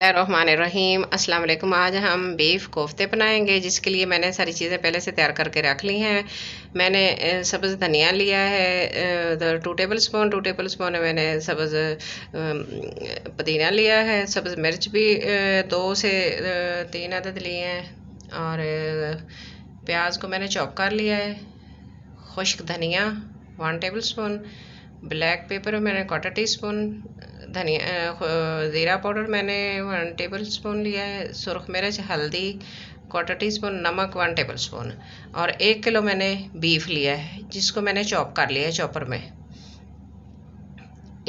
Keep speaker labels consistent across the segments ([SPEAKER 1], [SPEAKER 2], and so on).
[SPEAKER 1] रहीम अस्सलाम वालेकुम। आज हम बीफ कोफ्ते बनाएंगे, जिसके लिए मैंने सारी चीज़ें पहले से तैयार करके रख ली हैं। मैंने सब्ज़ धनिया लिया है 2 टेबल स्पून। 2 टेबल स्पून मैंने सब्ज़ पुदीना लिया है। सब्ज़ मिर्च भी 2 से 3 अदद लिए हैं। और प्याज को मैंने चॉप कर लिया है। खुश्क धनिया 1 टेबल स्पून। ब्लैक पेपर मैंने 1/4 टी स्पून। ज़ीरा पाउडर मैंने 1 टेबल स्पून लिया है। सुरख मिर्च, हल्दी 1/4 टी स्पून, नमक 1 टेबल स्पून। और 1 किलो मैंने बीफ लिया है, जिसको मैंने चॉप कर लिया है चॉपर में।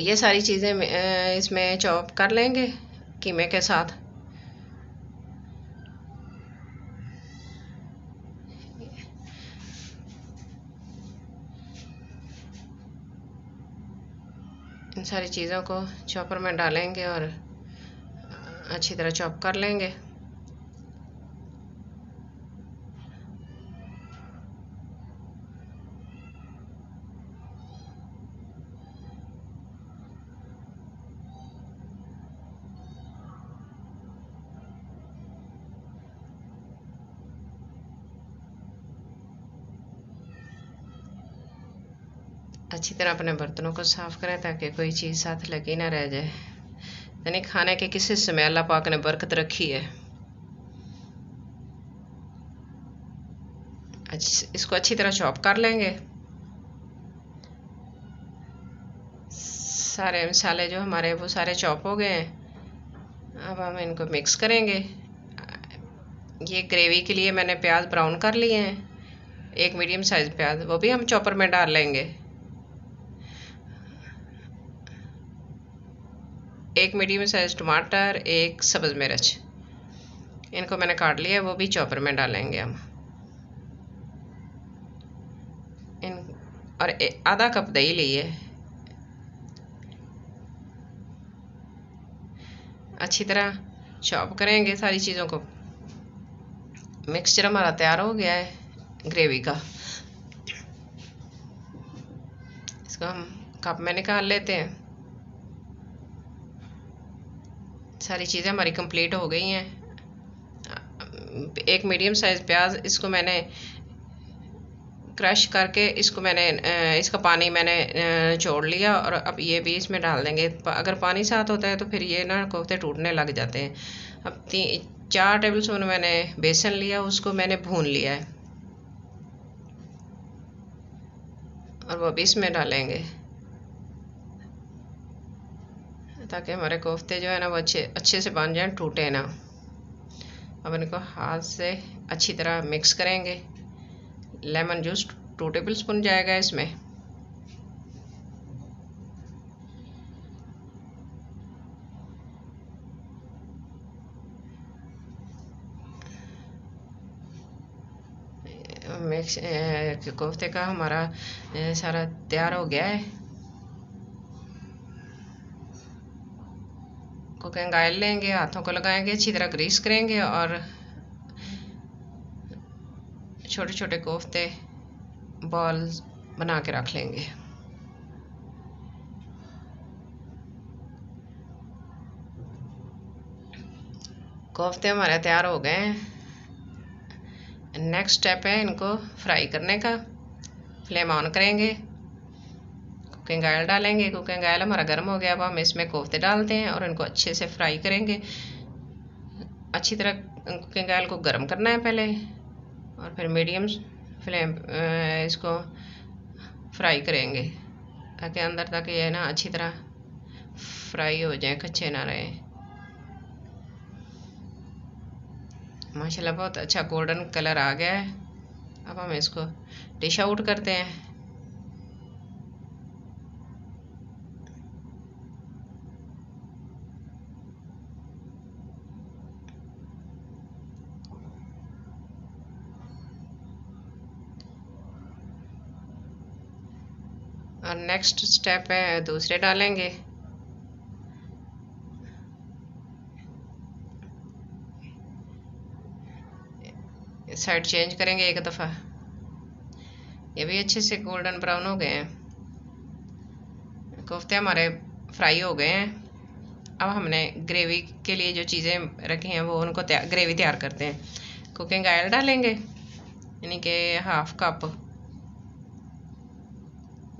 [SPEAKER 1] ये सारी चीज़ें इसमें चॉप कर लेंगे कीमे के साथ। इन सारी चीज़ों को चॉपर में डालेंगे और अच्छी तरह चॉप कर लेंगे। अच्छी तरह अपने बर्तनों को साफ़ करें ताकि कोई चीज़ साथ लगी ना रह जाए। यानी खाने के किस हिस्से में अल्लाह पाक ने बरकत रखी है। इसको अच्छी तरह चॉप कर लेंगे। सारे मसाले जो हमारे वो सारे चॉप हो गए हैं। अब हम इनको मिक्स करेंगे। ये ग्रेवी के लिए मैंने प्याज ब्राउन कर लिए हैं। एक मीडियम साइज प्याज, वो भी हम चॉपर में डाल लेंगे। एक मीडियम साइज टमाटर, एक सब्ज़ मिर्च, इनको मैंने काट लिया, वो भी चॉपर में डालेंगे हम। और आधा कप दही लिए। अच्छी तरह चॉप करेंगे सारी चीज़ों को। मिक्सचर हमारा तैयार हो गया है ग्रेवी का। इसको हम कप में निकाल लेते हैं। सारी चीज़ें हमारी कंप्लीट हो गई हैं। एक मीडियम साइज प्याज, इसको मैंने क्रश करके इसका पानी मैंने छोड़ लिया। और अब ये भी इसमें डाल देंगे। अगर पानी साथ होता है तो फिर ये ना कोफ्ते टूटने लग जाते हैं। अब 4 टेबल स्पून मैंने बेसन लिया, उसको मैंने भून लिया है और वो भी इसमें डालेंगे ताकि हमारे कोफ्ते जो है ना वो अच्छे से बन जाएं, टूटे ना। अब इनको हाथ से अच्छी तरह मिक्स करेंगे। लेमन जूस 2 टेबल स्पून जाएगा इसमें। मिक्स कोफ्ते का हमारा सारा तैयार हो गया है। कुकिंग ऑयल लेंगे, हाथों को लगाएंगे, अच्छी तरह ग्रीस करेंगे और छोटे छोटे कोफ्ते बॉल्स बना के रख लेंगे। कोफ्ते हमारे तैयार हो गए हैं। नेक्स्ट स्टेप है इनको फ्राई करने का। फ्लेम ऑन करेंगे, कुकिंग ऑयल डालेंगे। कुकिंग ऑयल हमारा गर्म हो गया। अब हम इसमें कोफ्ते डालते हैं और इनको अच्छे से फ्राई करेंगे। अच्छी तरह कुकिंग ऑयल को गर्म करना है पहले, और फिर मीडियम फ्लेम इसको फ्राई करेंगे ताकि अंदर तक ये ना अच्छी तरह फ्राई हो जाए, कच्चे ना रहे। माशाल्लाह बहुत अच्छा गोल्डन कलर आ गया है। अब हम इसको डिश आउट करते हैं। और नेक्स्ट स्टेप है दूसरे डालेंगे। साइड चेंज करेंगे एक दफ़ा। ये भी अच्छे से गोल्डन ब्राउन हो गए हैं। कोफ्ते हमारे फ्राई हो गए हैं। अब हमने ग्रेवी के लिए जो चीज़ें रखी हैं वो उनको ग्रेवी तैयार करते हैं। कुकिंग ऑयल डालेंगे, यानी कि 1/2 कप।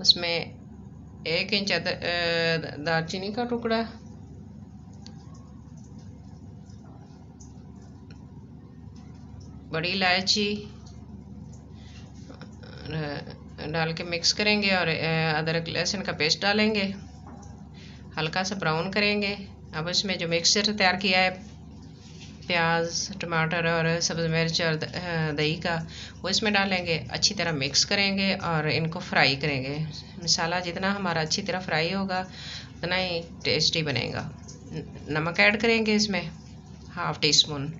[SPEAKER 1] उसमें 1 इंच दालचीनी का टुकड़ा, बड़ी इलायची डाल के मिक्स करेंगे और अदरक लहसुन का पेस्ट डालेंगे, हल्का सा ब्राउन करेंगे। अब इसमें जो मिक्सचर तैयार किया है प्याज, टमाटर और सब्ज़ मिर्च और दही का, वो इसमें डालेंगे, अच्छी तरह मिक्स करेंगे और इनको फ्राई करेंगे। मसाला जितना हमारा अच्छी तरह फ्राई होगा उतना ही टेस्टी बनेगा। नमक ऐड करेंगे इसमें 1/2 टीस्पून,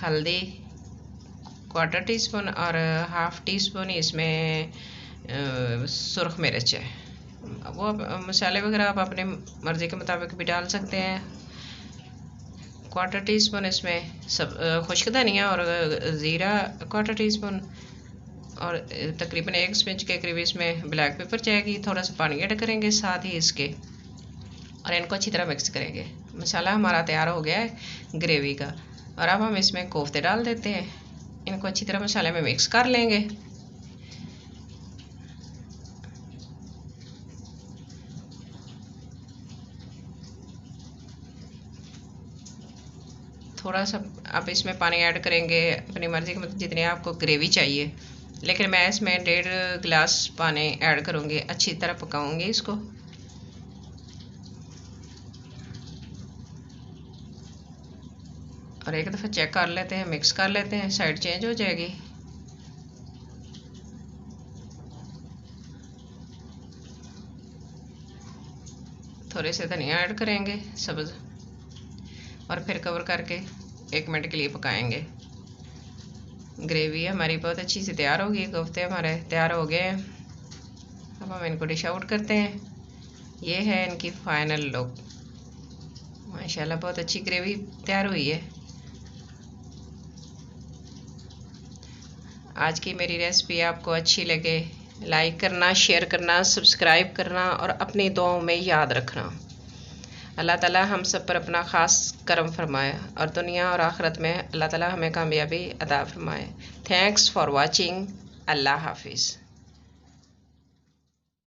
[SPEAKER 1] हल्दी 1/4 टीस्पून और 1/2 टीस्पून इसमें सुरख मिर्च है। वो मसाले वगैरह आप अपने मर्ज़ी के मुताबिक भी डाल सकते हैं। 1/4 टीस्पून इसमें सब खुश्क धनिया और ज़ीरा 1/4 टीस्पून, और तकरीबन 1 स्पून के करीब इसमें ब्लैक पेपर जाएगी। थोड़ा सा पानी ऐड करेंगे साथ ही इसके, और इनको अच्छी तरह मिक्स करेंगे। मसाला हमारा तैयार हो गया है ग्रेवी का, और अब हम इसमें कोफ्ते डाल देते हैं। इनको अच्छी तरह मसाले में मिक्स कर लेंगे। थोड़ा सा आप इसमें पानी ऐड करेंगे अपनी मर्ज़ी के मतलब जितनी आपको ग्रेवी चाहिए, लेकिन मैं इसमें 1.5 गिलास पानी ऐड करूँगी। अच्छी तरह पकाऊँगी इसको। और एक दफ़ा चेक कर लेते हैं, मिक्स कर लेते हैं, साइड चेंज हो जाएगी। थोड़े से धनिया ऐड करेंगे सब्ज़, और फिर कवर करके 1 मिनट के लिए पकाएंगे। ग्रेवी हमारी बहुत अच्छी से तैयार होगी, कोफ्ते हमारे तैयार हो गए हैं। अब हम इनको डिश आउट करते हैं। ये है इनकी फाइनल लुक। माशाल्लाह बहुत अच्छी ग्रेवी तैयार हुई है। आज की मेरी रेसिपी आपको अच्छी लगे, लाइक करना, शेयर करना, सब्सक्राइब करना और अपनी दुआओं में याद रखना। अल्लाह ताला हम सब पर अपना ख़ास करम फरमाए और दुनिया और आखिरत में अल्लाह ताला हमें कामयाबी अता फरमाए। Thanks for watching. अल्लाह हाफिज़।